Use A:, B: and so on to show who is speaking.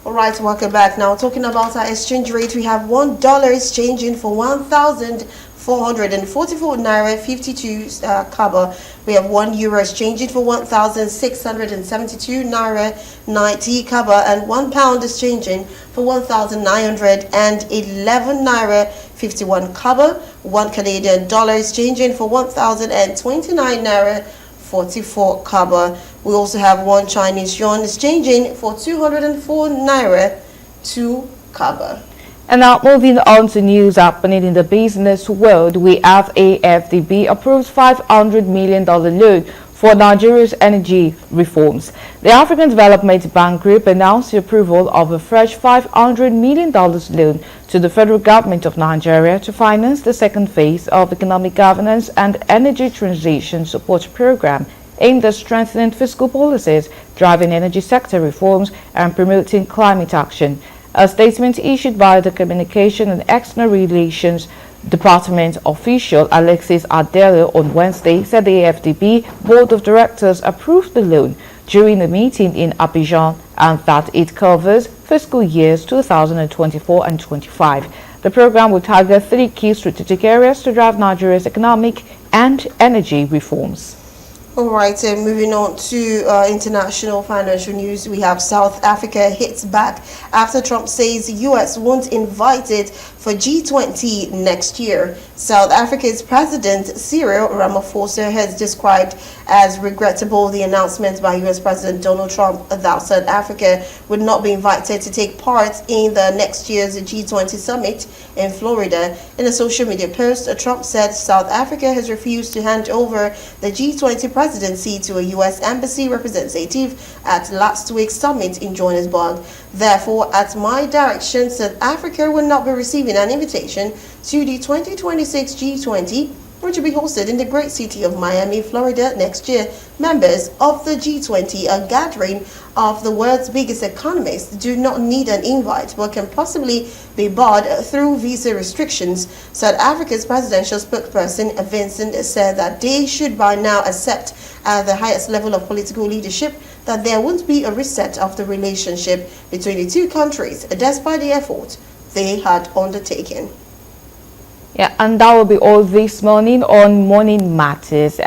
A: All right, welcome back. Now, talking about our exchange rate, we have $1 exchanging for 1,444 naira 52 kaba. We have €1 exchanging for 1,672 naira 90 kaba, and £1 exchanging for 1,911 naira 51 kaba. $1 Canadian exchanging for 1,029 naira 44 kaba. We also have $1 Chinese yuan exchanging for 204 naira 2 kaba.
B: And now moving on to news happening in the business world, we have AFDB approves $500 million loan for Nigeria's energy reforms. The African Development Bank Group announced the approval of a fresh $500 million loan to the federal government of Nigeria to finance the second phase of economic governance and energy transition support program aimed at strengthening fiscal policies, driving energy sector reforms, and promoting climate action. A statement issued by the Communication and External Relations Department official Alexis Adele on Wednesday said the AFDB Board of Directors approved the loan during a meeting in Abidjan and that it covers fiscal years 2024 and 25. The program will target 3 key strategic areas to drive Nigeria's economic and energy reforms.
A: All right, moving on to international financial news, we have South Africa hits back after Trump says the U.S. won't invite it for G20 next year. South Africa's President Cyril Ramaphosa has described as regrettable the announcement by U.S. President Donald Trump that South Africa would not be invited to take part in the next year's G20 summit in Florida. In a social media post, Trump said South Africa has refused to hand over the G20 presidency to a U.S. embassy representative at last week's summit in Johannesburg. Therefore, at my direction, South Africa will not be receiving an invitation to the 2026 G20, which will be hosted in the great city of Miami, Florida next year. Members of the G20, a gathering of the world's biggest economists, do not need an invite but can possibly be barred through visa restrictions. South Africa's presidential spokesperson Vincent said that they should by now accept at the highest level of political leadership that there won't be a reset of the relationship between the two countries despite the effort they had undertaken.
B: Yeah, and that will be all this morning on Morning Matters.